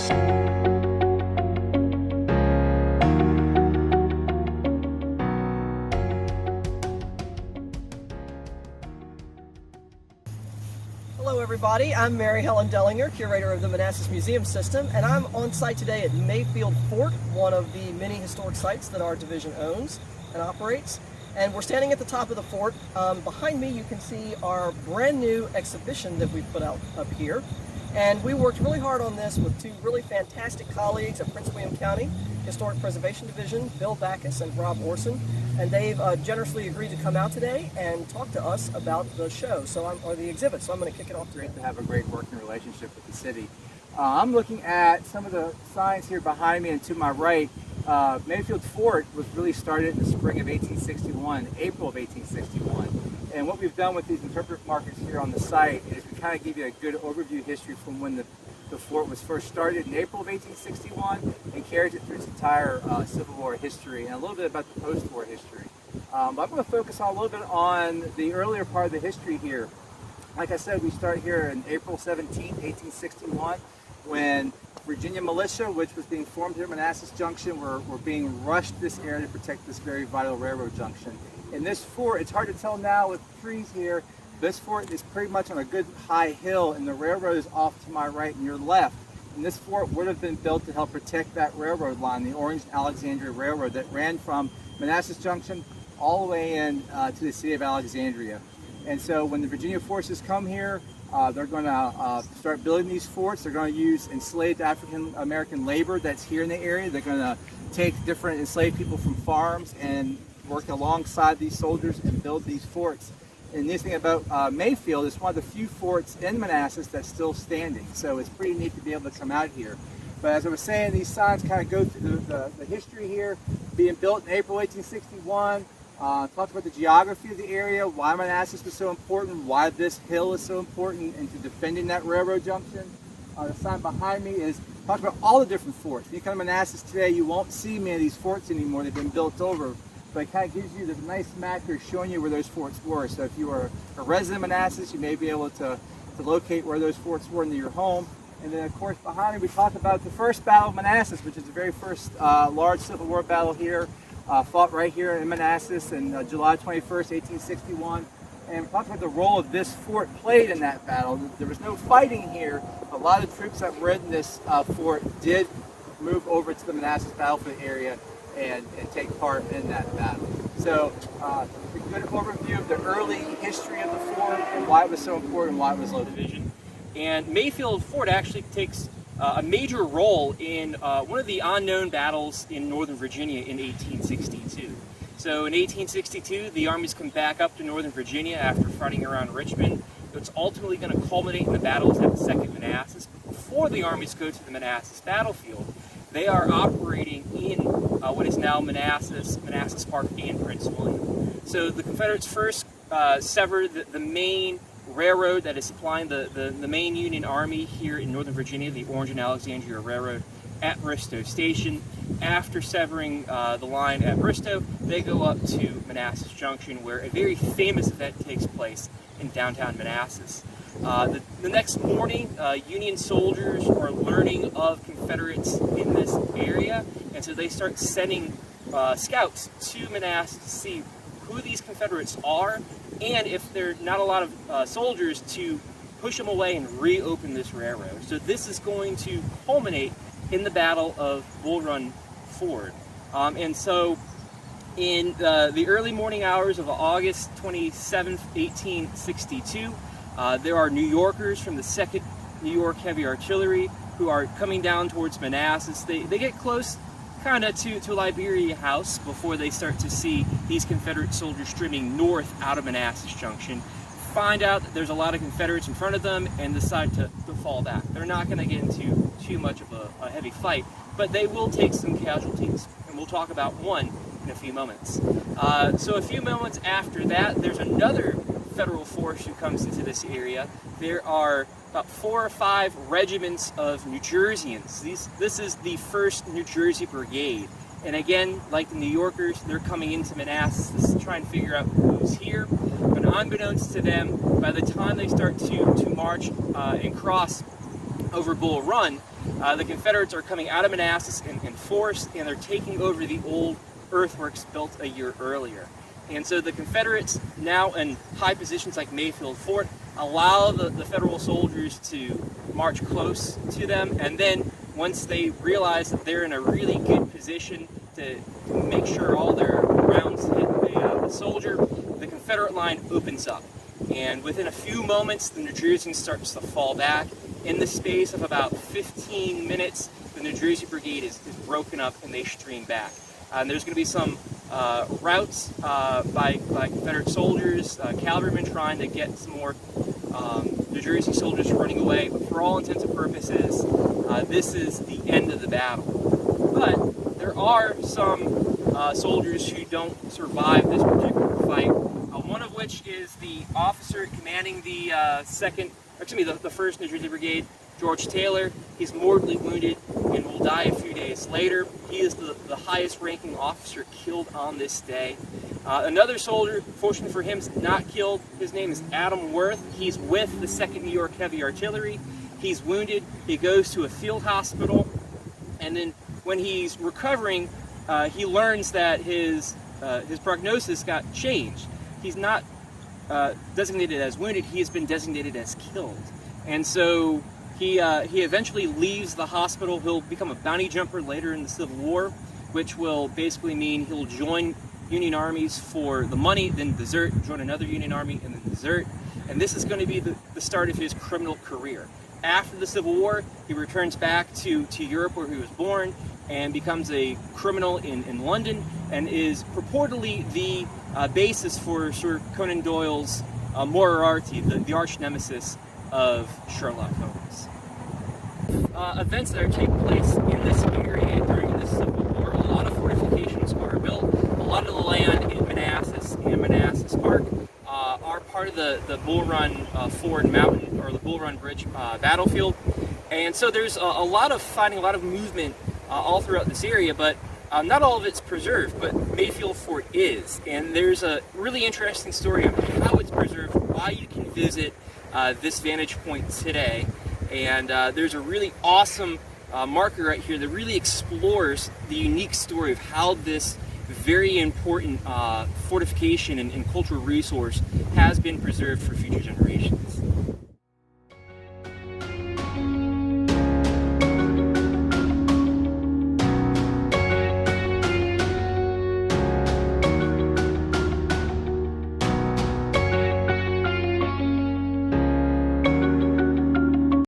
Hello everybody, I'm Mary Helen Dellinger, curator of the Manassas Museum System, and I'm on site today at Mayfield Fort, one of the many historic sites that our division owns and operates. And we're standing at the top of the fort. Behind me you can see our brand new exhibition that we've put out up here. And we worked really hard on this with two really fantastic colleagues at Prince William County Historic Preservation Division, Bill Backus and Rob Orson. And they've generously agreed to come out today and talk to us about the show, or the exhibit. So I'm going to kick it off. Great to have a great working relationship with the city. I'm looking at some of the signs here behind me and to my right. Mayfield Fort was really started in the spring of 1861, April of 1861. And what we've done with these interpretive markers here on the site is we kind of give you a good overview history from when the fort was first started in April of 1861 and carries it through its entire Civil War history and a little bit about the post-war history. But I'm going to focus on a little bit on the earlier part of the history here. Like I said, we start here in April 17, 1861, when Virginia militia, which was being formed here at Manassas Junction, were being rushed to this area to protect this very vital railroad junction. And this fort, it's hard to tell now with trees here, this fort is pretty much on a good high hill, and the railroad is off to my right and your left. And this fort would have been built to help protect that railroad line, the Orange and Alexandria Railroad that ran from Manassas Junction all the way in to the city of Alexandria. And so when the Virginia forces come here, they're going to start building these forts. They're going to use enslaved African American labor that's here in the area. They're going to take different enslaved people from farms and work alongside these soldiers and build these forts. And the nice thing about Mayfield is one of the few forts in Manassas that's still standing. So it's pretty neat to be able to come out here. But as I was saying, these signs kind of go through the history here. Being built in April 1861, talked about the geography of the area, why Manassas was so important, why this hill is so important into defending that railroad junction. The sign behind me is talks about all the different forts. When you come to Manassas today, you won't see many of these forts anymore. They've been built over. But it kind of gives you this nice map here showing you where those forts were. So if you are a resident of Manassas, you may be able to locate where those forts were near your home. And then of course behind me we talk about the first Battle of Manassas, which is the very first large Civil War battle here, fought right here in Manassas in July 21st, 1861. And we talked about the role of this fort played in that battle. There was no fighting here. A lot of troops that were in this fort did move over to the Manassas battlefield area and take part in that battle. So a good overview of the early history of the fort and why it was so important and why it was located. And Mayfield Fort actually takes a major role in one of the unknown battles in Northern Virginia in 1862. So in 1862, the armies come back up to Northern Virginia after fighting around Richmond. It's ultimately going to culminate in the battles at the Second Manassas. But before the armies go to the Manassas battlefield, they are operating in what is now Manassas Park, and Prince William. So the Confederates first severed the main railroad that is supplying the main Union Army here in Northern Virginia, the Orange and Alexandria Railroad, at Bristow Station. After severing the line at Bristow, they go up to Manassas Junction, where a very famous event takes place in downtown Manassas. The next morning, Union soldiers are learning of Confederates in this area, and so they start sending scouts to Manassas to see who these Confederates are, and if there are not a lot of soldiers, to push them away and reopen this railroad. So this is going to culminate in the Battle of Bull Run Ford. And so in the early morning hours of August 27th, 1862, there are New Yorkers from the 2nd New York Heavy Artillery who are coming down towards Manassas. They get close kind of to Liberia House before they start to see these Confederate soldiers streaming north out of Manassas Junction, find out that there's a lot of Confederates in front of them, and decide to fall back. They're not going to get into too much of a heavy fight, but they will take some casualties, and we'll talk about one in a few moments. So a few moments after that, there's another federal force who comes into this area. There are about 4 or 5 regiments of New Jerseyans. This is the 1st New Jersey Brigade. And again, like the New Yorkers, they're coming into Manassas to try and figure out who's here. But unbeknownst to them, by the time they start to march and cross over Bull Run, the Confederates are coming out of Manassas in force, and they're taking over the old earthworks built a year earlier. And so the Confederates, now in high positions like Mayfield Fort, allow the Federal soldiers to march close to them, and then once they realize that they're in a really good position to make sure all their rounds hit the soldier, the Confederate line opens up. And within a few moments, the New Jersey starts to fall back. In the space of about 15 minutes, the New Jersey Brigade is broken up and they stream back. And there's going to be some routes by Confederate soldiers, cavalrymen trying to get some more New Jersey soldiers running away. But for all intents and purposes, this is the end of the battle. But there are some soldiers who don't survive this particular fight. One of which is the officer commanding the the 1st New Jersey Brigade, George Taylor. He's mortally wounded and will die a few days later. He is the highest ranking officer killed on this day. Another soldier, fortunately for him, is not killed. His name is Adam Worth. He's with the 2nd New York Heavy Artillery. He's wounded. He goes to a field hospital, and then when he's recovering, he learns that his prognosis got changed. He's not designated as wounded, he has been designated as killed. And so he eventually leaves the hospital. He'll become a bounty jumper later in the Civil War, which will basically mean he'll join Union armies for the money, then desert, join another Union army, and then desert. And this is going to be the start of his criminal career. After the Civil War, he returns back to Europe where he was born and becomes a criminal in London, and is purportedly the basis for Sir Conan Doyle's Moriarty, the arch nemesis of Sherlock Holmes. Events that are taking place in this area during the Civil War, a lot of fortifications are built. A lot of the land in Manassas and Manassas Park are part of the Bull Run Ford Mountain, or the Bull Run Bridge battlefield. And so there's a lot of fighting, a lot of movement all throughout this area, but not all of it's preserved, but Mayfield Fort is. And there's a really interesting story on how it's preserved, why you can visit this vantage point today. And there's a really awesome marker right here that really explores the unique story of how this very important fortification and cultural resource has been preserved for future generations.